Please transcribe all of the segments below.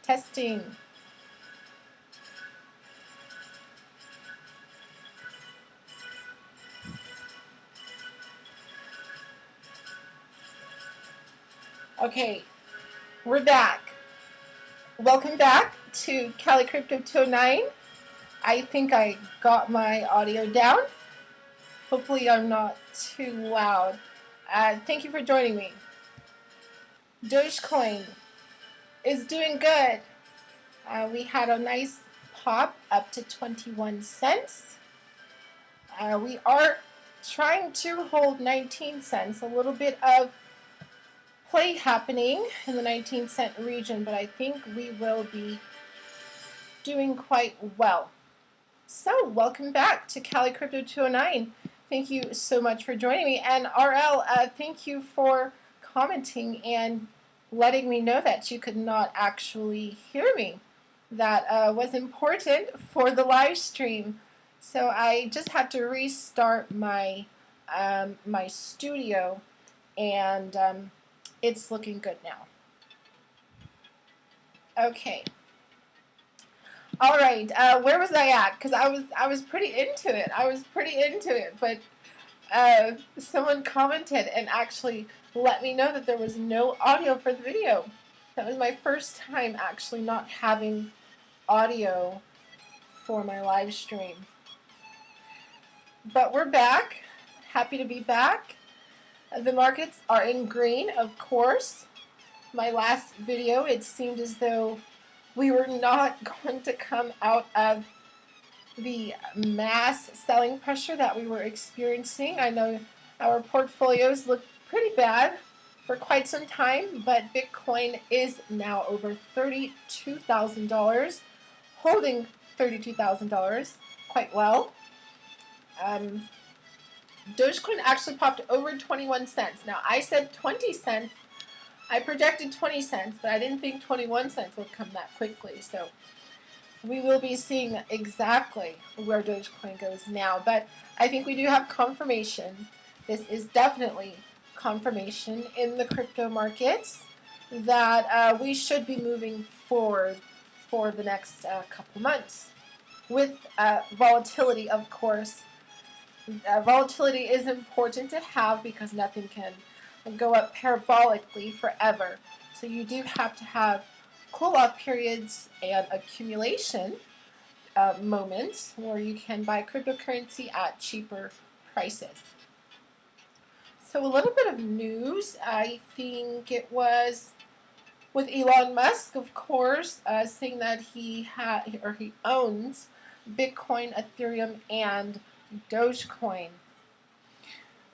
Testing. Okay, we're back. Welcome back to Gracey209. I think I got my audio down. Hopefully I'm not too loud. Thank you for joining me. DogeCoin is doing good. We had a nice pop up to 21 cents. We are trying to hold 19 cents. A little bit of play happening in the 19-cent region, but I think we will be doing quite well. So welcome back to Gracey209. Thank you so much for joining me. And RL, thank you for commenting and letting me know that you could not actually hear me. That was important for the live stream. So I just had to restart my my studio, and it's looking good now. Okay. All right. Where was I at? Because I was pretty into it. But someone commented and actually let me know that there was no audio for the video. That was my first time actually not having audio for my live stream. But we're back. Happy to be back. The markets are in green, of course. My last video, it seemed as though we were not going to come out of the mass selling pressure that we were experiencing. I know our portfolios look pretty bad for quite some time, but Bitcoin is now over $32,000, holding $32,000 quite well. DogeCoin actually popped over 21 cents. Now, I said 20 cents. I projected 20 cents, but I didn't think 21 cents would come that quickly. So we will be seeing exactly where DogeCoin goes now. But I think we do have confirmation. This is definitely confirmation in the crypto markets that we should be moving forward for the next couple months. With volatility, of course. Volatility is important to have because nothing can go up parabolically forever. So you do have to have cool-off periods and accumulation moments where you can buy cryptocurrency at cheaper prices. So a little bit of news. I think it was with Elon Musk, of course, saying that he owns Bitcoin, Ethereum, and DogeCoin.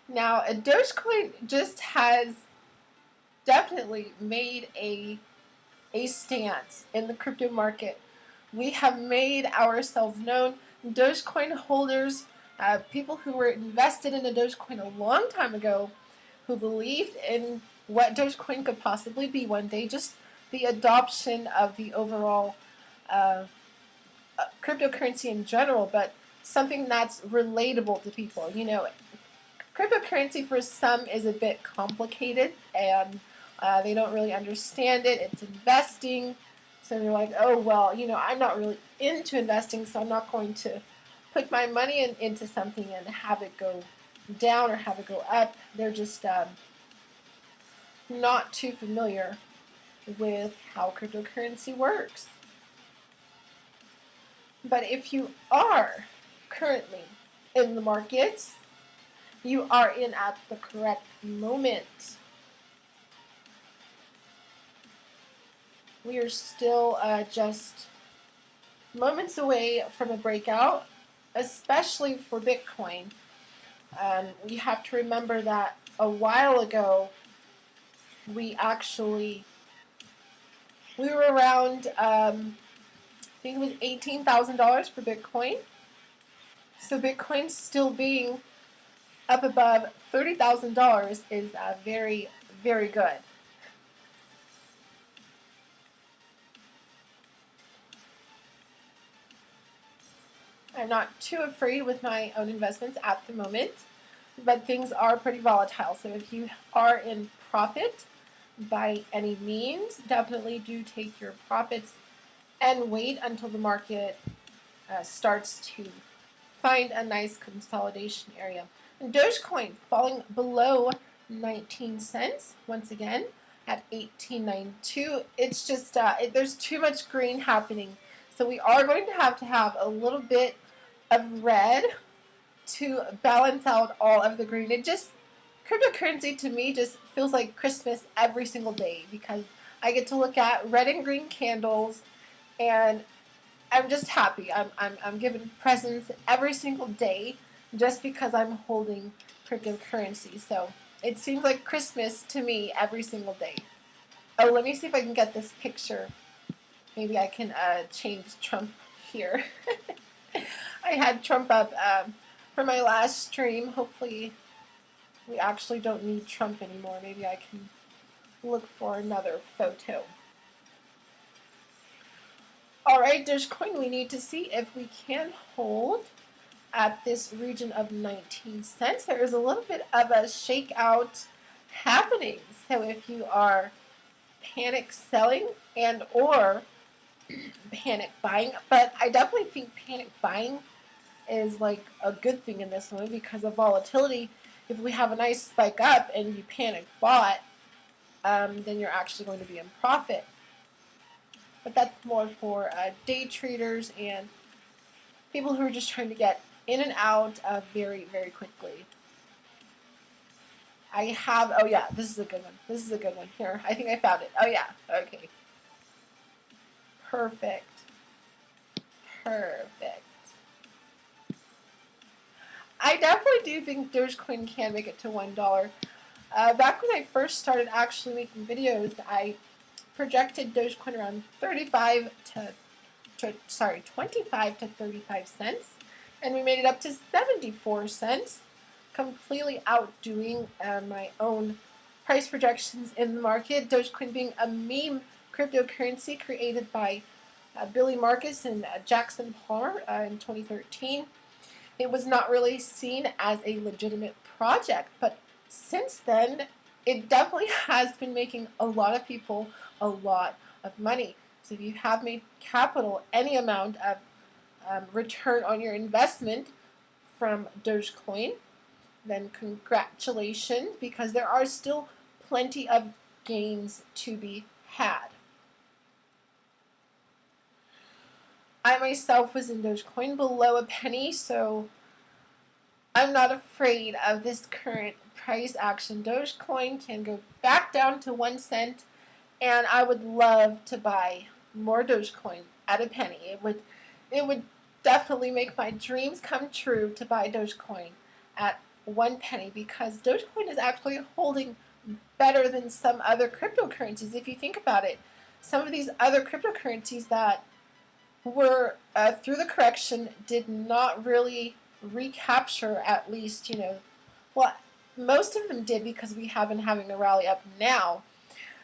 Now, DogeCoin just has definitely made a stance in the crypto market. We have made ourselves known. DogeCoin holders, people who were invested in a DogeCoin a long time ago, who believed in what DogeCoin could possibly be one day, just the adoption of the overall cryptocurrency in general, but something that's relatable to people. You know, cryptocurrency for some is a bit complicated, and they don't really understand it. It's investing, so they're like, oh, well, you know, I'm not really into investing, so I'm not going to put my money into something and have it go down or have it go up. They're just not too familiar with how cryptocurrency works. But if you are currently in the markets, you are in at the correct moment. We are still just moments away from a breakout, especially for Bitcoin. We have to remember that a while ago, we were around, I think it was $18,000 for Bitcoin. So Bitcoin still being up above $30,000 is very, very good. I'm not too afraid with my own investments at the moment, but things are pretty volatile. So if you are in profit by any means, definitely do take your profits and wait until the market starts to find a nice consolidation area. And DogeCoin falling below 19 cents once again at 18.92. It's just there's too much green happening, so we are going to have a little bit of red to balance out all of the green. It just, cryptocurrency to me just feels like Christmas every single day because I get to look at red and green candles, and I'm just happy. I'm given presents every single day just because I'm holding cryptocurrency. So it seems like Christmas to me every single day. Oh, let me see if I can get this picture. Maybe I can change Trump here. I had Trump up for my last stream. Hopefully we actually don't need Trump anymore. Maybe I can look for another photo. Alright, DogeCoin, we need to see if we can hold at this region of 19 cents. There is a little bit of a shakeout happening. So if you are panic selling and or panic buying, but I definitely think panic buying is like a good thing in this one because of volatility. If we have a nice spike up and you panic bought, then you're actually going to be in profit. But that's more for day traders and people who are just trying to get in and out very, very quickly. I have, oh yeah, this is a good one. This is a good one. Here, I think I found it. Oh yeah, okay. Perfect. Perfect. I definitely do think DogeCoin can make it to $1. Back when I first started actually making videos, I projected DogeCoin around 25 to 35 cents, and we made it up to 74 cents, completely outdoing my own price projections in the market. DogeCoin being a meme cryptocurrency created by Billy Marcus and Jackson Palmer in 2013. It was not really seen as a legitimate project, but since then, it definitely has been making a lot of people a lot of money. So if you have made capital, any amount of return on your investment from DogeCoin, then congratulations, because there are still plenty of gains to be had. I myself was in DogeCoin below a penny, so I'm not afraid of this current price action. DogeCoin can go back down to 1 cent, and I would love to buy more DogeCoin at a penny. It would definitely make my dreams come true to buy DogeCoin at 1 penny, because DogeCoin is actually holding better than some other cryptocurrencies. If you think about it, some of these other cryptocurrencies that were through the correction did not really recapture, at least, well, most of them did because we have been having a rally up now,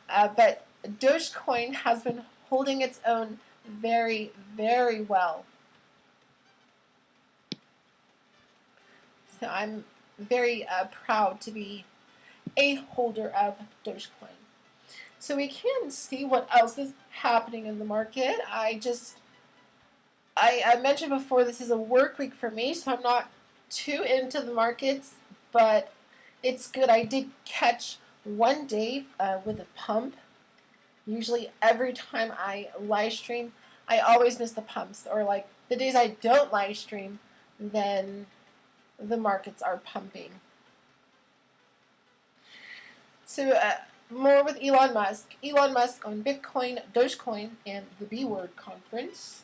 but DogeCoin has been holding its own very, very well. So I'm very proud to be a holder of DogeCoin. So we can see what else is happening in the market. I mentioned before, this is a work week for me, so I'm not too into the markets, but it's good. I did catch one day with a pump. Usually every time I live stream, I always miss the pumps, or like the days I don't live stream, then the markets are pumping. So more with Elon Musk. Elon Musk on Bitcoin, DogeCoin, and the B Word conference.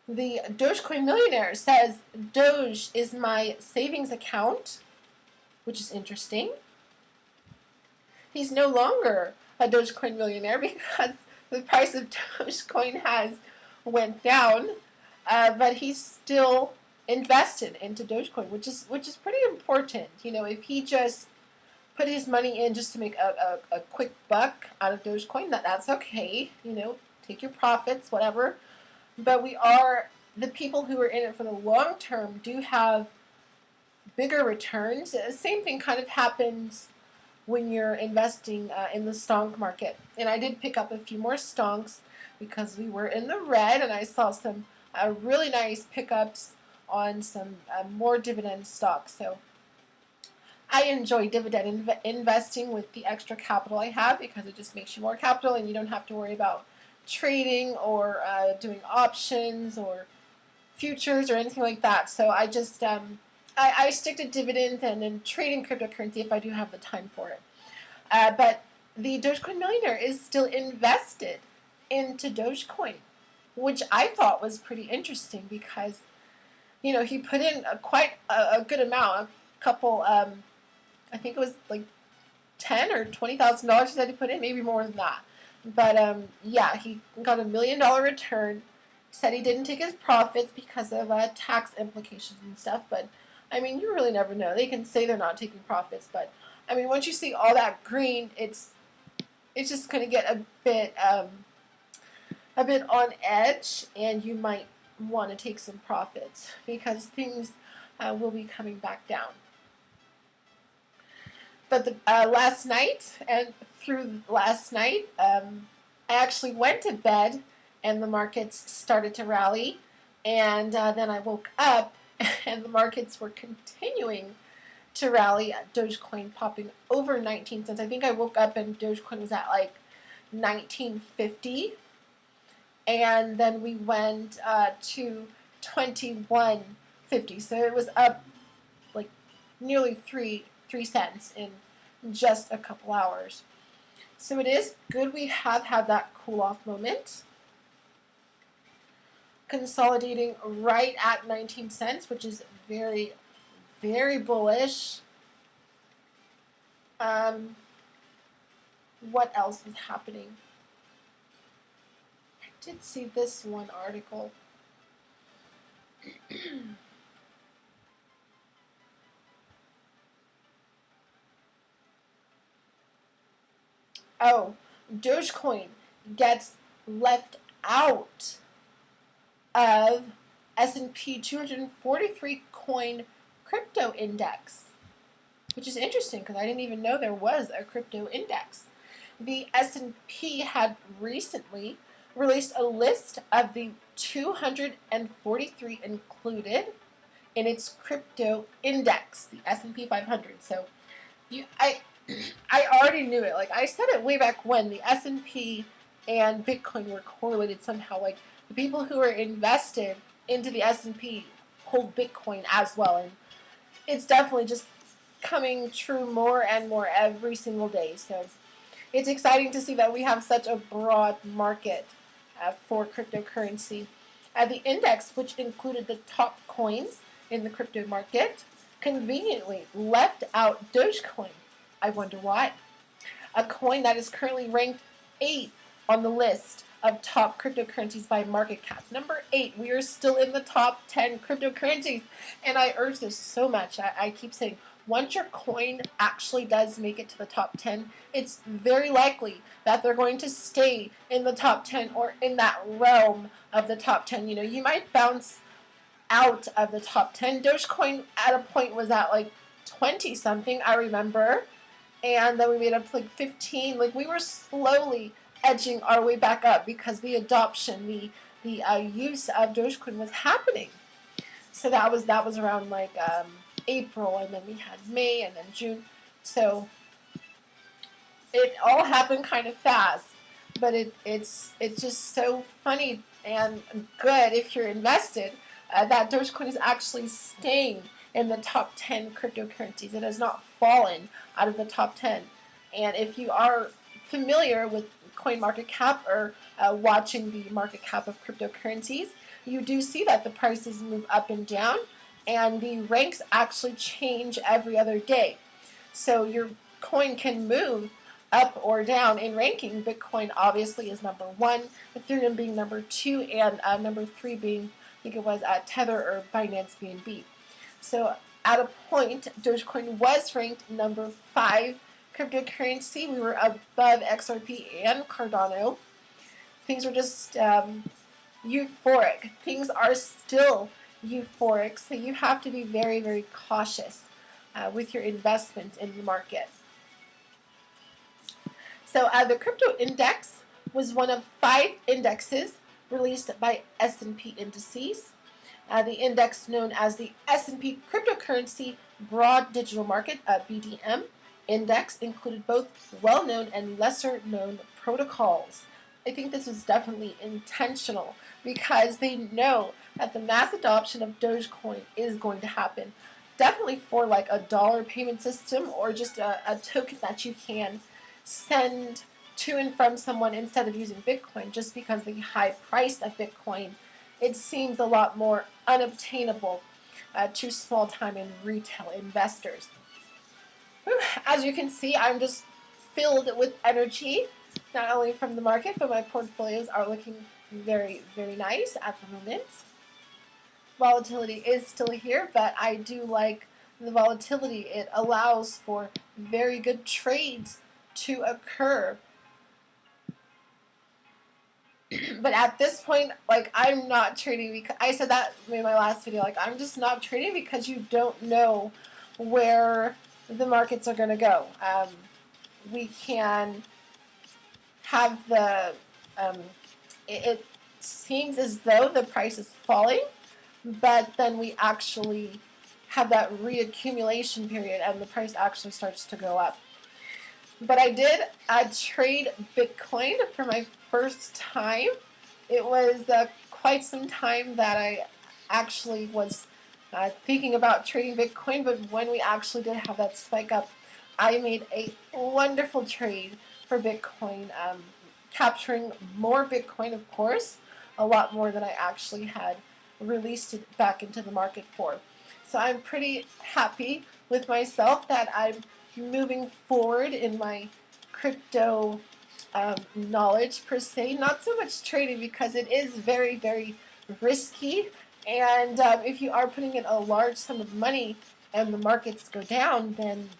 The DogeCoin millionaire says, Doge is my savings account, which is interesting. He's no longer a DogeCoin millionaire because the price of DogeCoin has went down, but he's still invested into DogeCoin, which is pretty important. If he just put his money in just to make a quick buck out of DogeCoin, that's okay. Take your profits, whatever. But the people who are in it for the long term do have bigger returns. The same thing kind of happens when you're investing in the stonk market. And I did pick up a few more stonks because we were in the red, and I saw some really nice pickups on some more dividend stocks. So I enjoy dividend investing with the extra capital I have, because it just makes you more capital and you don't have to worry about trading or doing options or futures or anything like that. So I just I stick to dividends and then trading cryptocurrency if I do have the time for it. But the DogeCoin millionaire is still invested into DogeCoin, which I thought was pretty interesting, because you know, he put in quite a good amount, a couple, I think it was like $10,000 or $20,000 he said he put in, maybe more than that. But yeah, he got $1 million return. Said he didn't take his profits because of tax implications and stuff. But I mean, you really never know. They can say they're not taking profits, but I mean, once you see all that green, it's just going to get a bit on edge, and you might want to take some profits, because things will be coming back down. But the, last night and through last night, I actually went to bed and the markets started to rally, and then I woke up and the markets were continuing to rally. Dogecoin popping over 19 cents. I think I woke up and Dogecoin was at like 19.50, and then we went to 21.50. So it was up like nearly 3 cents in just a couple hours. So it is good we have had that cool off moment. Consolidating right at 19 cents, which is very, very bullish. What else is happening? I did see this one article. Oh, Dogecoin gets left out of S&P 243 coin crypto index, which is interesting because I didn't even know there was a crypto index. The S&P had recently released a list of the 243 included in its crypto index, the S&P 500. So I already knew it. Like I said it way back when, the S&P and Bitcoin were correlated somehow. Like the people who are invested into the S&P hold Bitcoin as well, and it's definitely just coming true more and more every single day. So it's exciting to see that we have such a broad market for cryptocurrency. The index, which included the top coins in the crypto market, conveniently left out Dogecoin. I wonder why. A coin that is currently ranked 8th on the list of top cryptocurrencies by market cap. Number 8. We are still in the top 10 cryptocurrencies. And I urge this so much. I keep saying, once your coin actually does make it to the top 10, it's very likely that they're going to stay in the top 10 or in that realm of the top 10. You know, you might bounce out of the top 10. Dogecoin at a point was at like 20 something, I remember. And then we made up to like 15. Like we were slowly edging our way back up because the adoption, the use of Dogecoin was happening. So that was around like April, and then we had May, and then June. So it all happened kind of fast, but it's just so funny and good if you're invested that Dogecoin is actually staying in the top 10 cryptocurrencies. It has not fallen out of the top 10. And if you are familiar with CoinMarketCap or watching the market cap of cryptocurrencies, you do see that the prices move up and down, and the ranks actually change every other day. So your coin can move up or down in ranking. Bitcoin obviously is number 1, Ethereum being number 2, and number 3 being, I think it was Tether or Binance BNB. So at a point, Dogecoin was ranked number 5 cryptocurrency. We were above XRP and Cardano. Things were just euphoric. Things are still euphoric, so you have to be very, very cautious with your investments in the market. So the crypto index was one of 5 indexes released by S&P Indices. The index known as the S&P Cryptocurrency Broad Digital Market, BDM, index included both well-known and lesser-known protocols. I think this was definitely intentional because they know that the mass adoption of DogeCoin is going to happen. Definitely for like a dollar payment system or just a token that you can send to and from someone instead of using Bitcoin, just because the high price of Bitcoin, it seems a lot more unobtainable to small-time and retail investors. As you can see, I'm just filled with energy, not only from the market, but my portfolios are looking very, very nice at the moment. Volatility is still here, but I do like the volatility. It allows for very good trades to occur. But at this point, like, I'm not trading because I said that in my last video, like, I'm just not trading because you don't know where the markets are going to go. We can have the, it seems as though the price is falling, but then we actually have that reaccumulation period and the price actually starts to go up. But I did trade Bitcoin for my first time. It was quite some time that I actually was thinking about trading Bitcoin, but when we actually did have that spike up, I made a wonderful trade for Bitcoin, capturing more Bitcoin, of course, a lot more than I actually had released it back into the market for. So I'm pretty happy with myself that I'm moving forward in my crypto knowledge per se. Not so much trading because it is very, very risky, and if you are putting in a large sum of money and the markets go down, then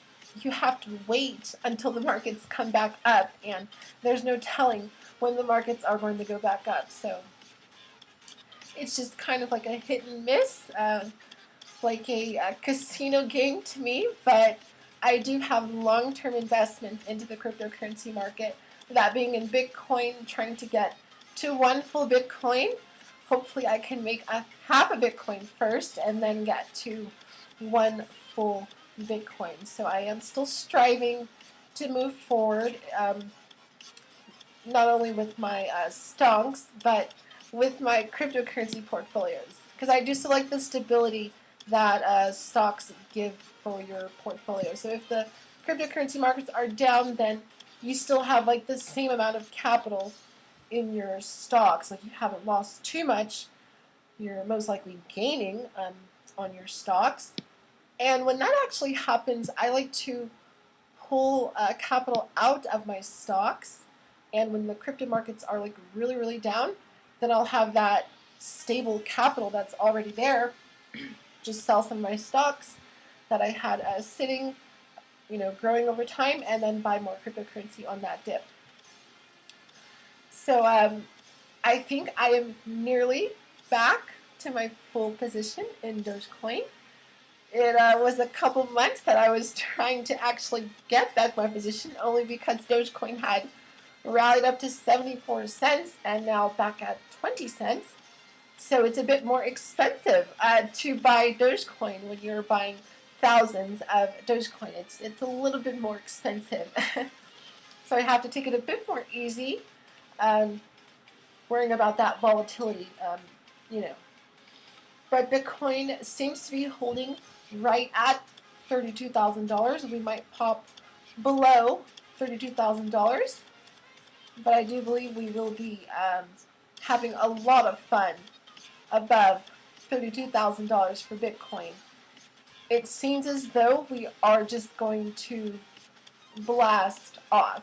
you have to wait until the markets come back up, and there's no telling when the markets are going to go back up. So it's just kind of like a hit and miss, like a casino game to me, but I do have long-term investments into the cryptocurrency market, that being in Bitcoin, trying to get to 1 full Bitcoin. Hopefully I can make a half a Bitcoin first and then get to 1 full Bitcoin. So I am still striving to move forward, not only with my stonks, but with my cryptocurrency portfolios, because I do still like the stability that stocks give for your portfolio. So if the cryptocurrency markets are down, then you still have like the same amount of capital in your stocks. Like, you haven't lost too much. You're most likely gaining on your stocks. And when that actually happens, I like to pull capital out of my stocks. And when the crypto markets are like really, really down, then I'll have that stable capital that's already there. Just sell some of my stocks that I had sitting, growing over time, and then buy more cryptocurrency on that dip. So I think I am nearly back to my full position in DogeCoin. It was a couple months that I was trying to actually get back my position, only because DogeCoin had rallied up to 74 cents and now back at 20 cents. So it's a bit more expensive to buy DogeCoin when you're buying thousands of DogeCoin. It's a little bit more expensive. So I have to take it a bit more easy, worrying about that volatility, But Bitcoin seems to be holding right at $32,000. We might pop below $32,000, but I do believe we will be having a lot of fun above $32,000 for Bitcoin. It seems as though we are just going to blast off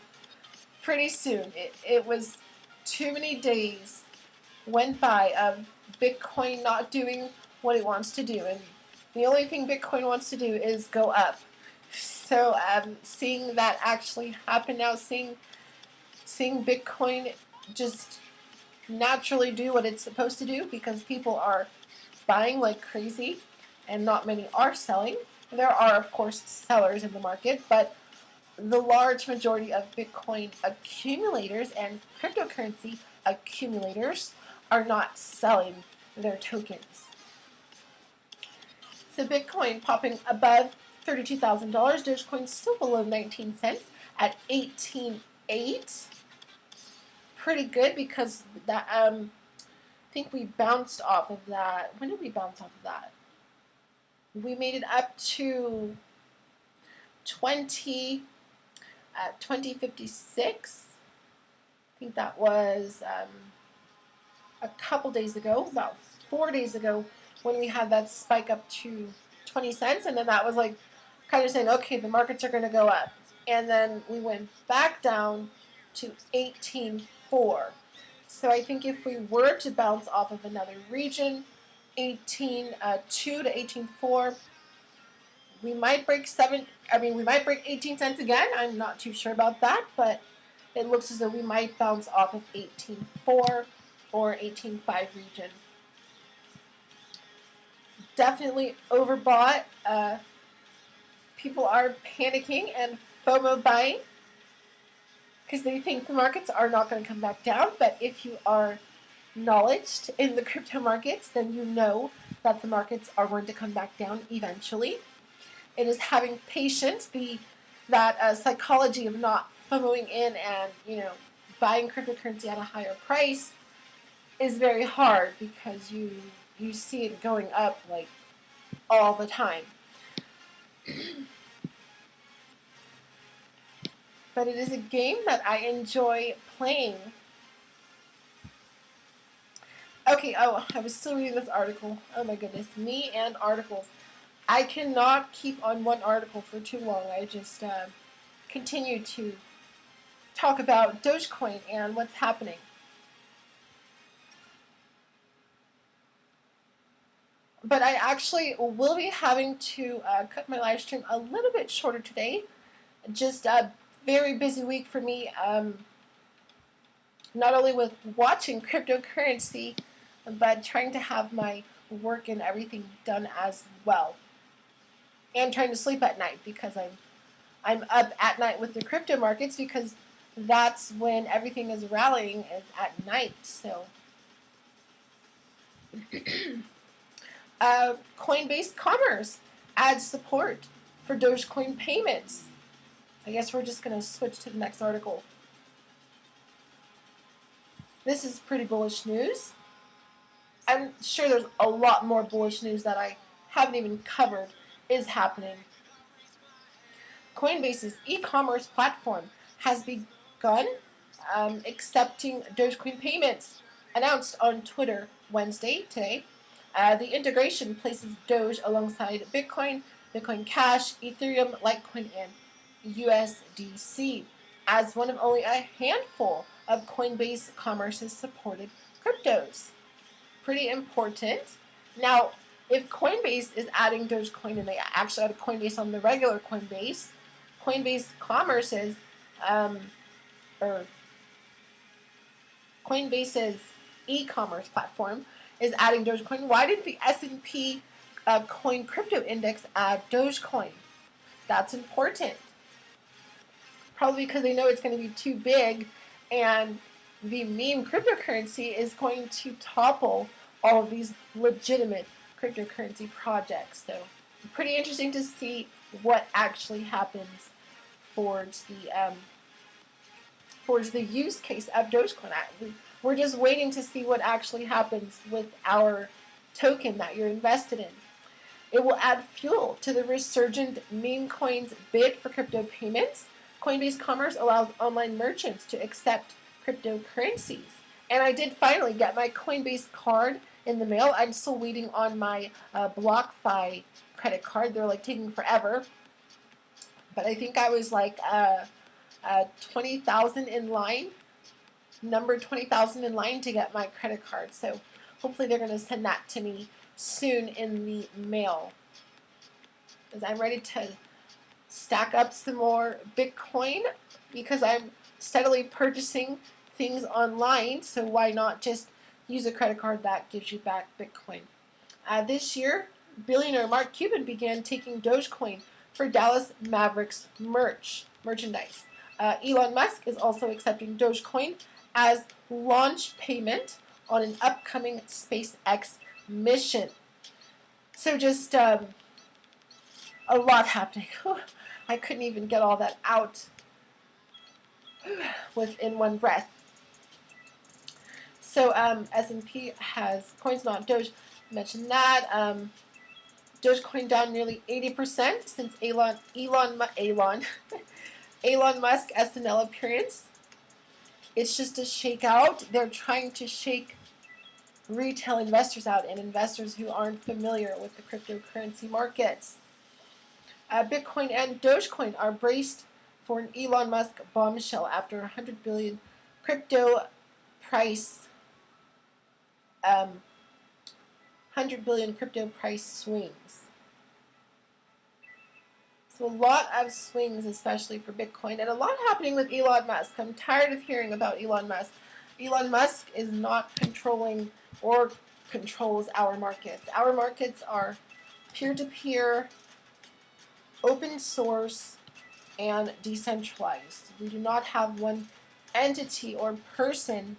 pretty soon. It was too many days went by of Bitcoin not doing what it wants to do, and the only thing Bitcoin wants to do is go up. So seeing that actually happen now, seeing Bitcoin just naturally do what it's supposed to do, because people are buying like crazy and not many are selling. There are, of course, sellers in the market, but the large majority of Bitcoin accumulators and cryptocurrency accumulators are not selling their tokens. So Bitcoin popping above $32,000. DogeCoin still below 19 cents at 18.8. Pretty good because that I think we bounced off of that. When did we bounce off of that? We made it up to 2056. I think that was a couple days ago, about 4 days ago, when we had that spike up to 20 cents, and then that was like kind of saying, okay, the markets are going to go up. And then we went back down to 18.4. So I think if we were to bounce off of another region, 18.2 to 18.4, we might break we might break 18 cents again. I'm not too sure about that, but it looks as though we might bounce off of 18.4 or 18.5 region. Definitely overbought. People are panicking and FOMO buying because they think the markets are not going to come back down. But if you are knowledgeable in the crypto markets, then you know that the markets are going to come back down eventually. It is having patience, that psychology of not FOMOing in and buying cryptocurrency at a higher price is very hard because you see it going up like all the time. But it is a game that I enjoy playing. Okay, oh, I was still reading this article. Oh my goodness, me and articles. I cannot keep on one article for too long. I just continue to talk about DogeCoin and what's happening. But I actually will be having to cut my live stream a little bit shorter today. Just a very busy week for me, not only with watching cryptocurrency, but trying to have my work and everything done as well. And trying to sleep at night because I'm up at night with the crypto markets because that's when everything is rallying, is at night. So Coinbase Commerce adds support for DogeCoin payments. I guess we're just going to switch to the next article. This is pretty bullish news. I'm sure there's a lot more bullish news that I haven't even covered is happening. Coinbase's e-commerce platform has begun accepting DogeCoin payments, announced on Twitter Wednesday, today. The integration places Doge alongside Bitcoin, Bitcoin Cash, Ethereum, Litecoin, and USDC as one of only a handful of Coinbase Commerce's supported cryptos. Pretty important. Now, if Coinbase is adding DogeCoin and they actually added Coinbase on the regular Coinbase, Coinbase Commerce's or Coinbase's e-commerce platform is adding DogeCoin, why didn't the S&P Coin Crypto Index add DogeCoin? That's important. Probably because they know it's going to be too big and the meme cryptocurrency is going to topple all of these legitimate cryptocurrency projects. So pretty interesting to see what actually happens towards the use case of DogeCoin. We're just waiting to see what actually happens with our token that you're invested in. It will add fuel to the resurgent meme coins bid for crypto payments. Coinbase Commerce allows online merchants to accept cryptocurrencies. And I did finally get my Coinbase card in the mail. I'm still waiting on my BlockFi credit card. They're like taking forever. But I think I was like 20,000 in line, number 20,000 in line to get my credit card. So hopefully they're going to send that to me soon in the mail. Because I'm ready to stack up some more Bitcoin because I'm steadily purchasing things online. So why not just use a credit card that gives you back Bitcoin? This year, billionaire Mark Cuban began taking DogeCoin for Dallas Mavericks merch. merchandise. Elon Musk is also accepting DogeCoin as launch payment on an upcoming SpaceX mission. So just a lot happening. I couldn't even get all that out within one breath. So S&P has coins not Doge. I mentioned that. Dogecoin down nearly 80% since Elon Musk SNL appearance. It's just a shakeout. They're trying to shake retail investors out and investors who aren't familiar with the cryptocurrency markets. Bitcoin and Dogecoin are braced for an Elon Musk bombshell after 100 billion crypto price 100 billion crypto price swings. So a lot of swings, especially for Bitcoin, and a lot happening with Elon Musk. I'm tired of hearing about Elon Musk. Elon Musk is not controlling or controls our markets. Our markets are peer-to-peer, open source, and decentralized. We do not have one entity or person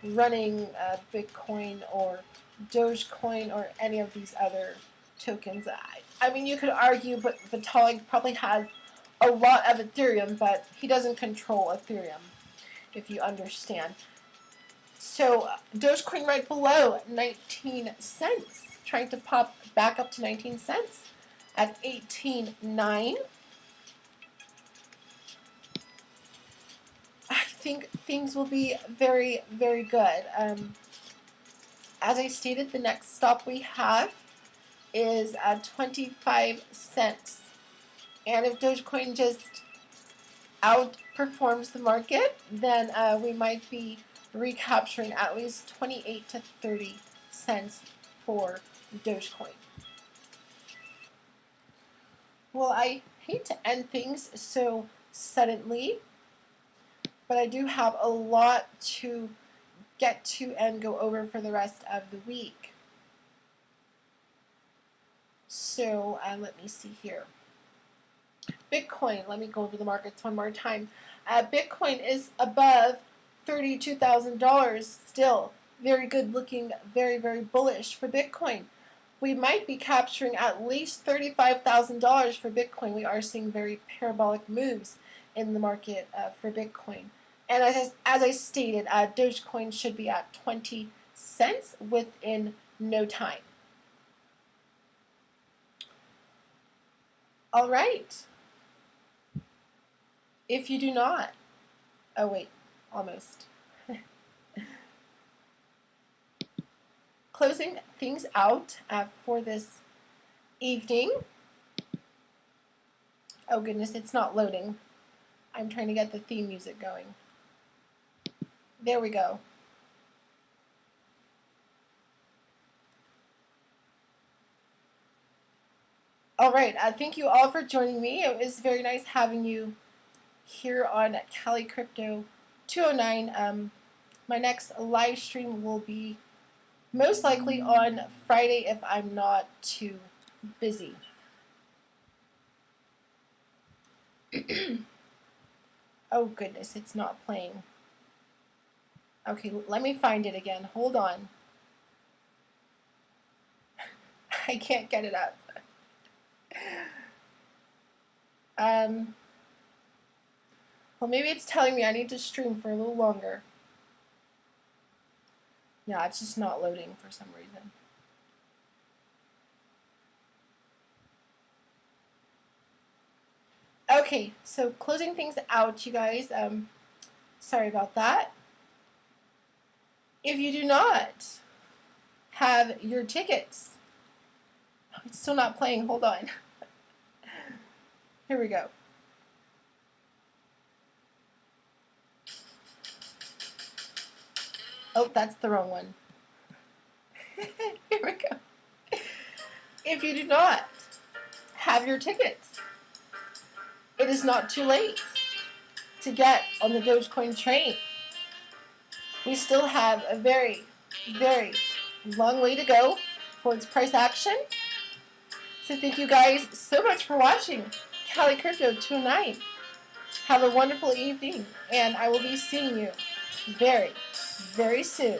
running Bitcoin or Dogecoin or any of these other tokens. I mean, you could argue, but Vitalik probably has a lot of Ethereum, but he doesn't control Ethereum, if you understand. So Dogecoin right below 19 cents, trying to pop back up to 19 cents at 18.9. I think things will be very, very good. As I stated, the next stop we have is at 25 cents. And if Dogecoin just outperforms the market, then we might be recapturing at least 28 to 30 cents for Dogecoin. Well, I hate to end things so suddenly, but I do have a lot to get to and go over for the rest of the week. So let me see here. Bitcoin, let me go over the markets one more time. Bitcoin is above $32,000 still. Very good looking, very, very bullish for Bitcoin. We might be capturing at least $35,000 for Bitcoin. We are seeing very parabolic moves in the market for Bitcoin. And as I stated, Dogecoin should be at 20 cents within no time. All right. If you do not, oh wait, almost. Closing things out for this evening. Oh goodness, it's not loading. I'm trying to get the theme music going. There we go. All right, thank you all for joining me. It was very nice having you here on Cali Crypto 209. My next live stream will be most likely on Friday if I'm not too busy. Oh goodness, it's not playing. Okay, let me find it again. Hold on. I can't get it up. Well, maybe it's telling me I need to stream for a little longer. No, it's just not loading for some reason. Okay, so closing things out, you guys. Sorry about that. If you do not have your tickets, it's still not playing. Hold on. Here we go. Oh, that's the wrong one. Here we go. If you do not have your tickets, it is not too late to get on the Dogecoin train. We still have a very, very long way to go for its price action. So thank you guys so much for watching Cali Crypto 209. Have a wonderful evening, and I will be seeing you very, very soon.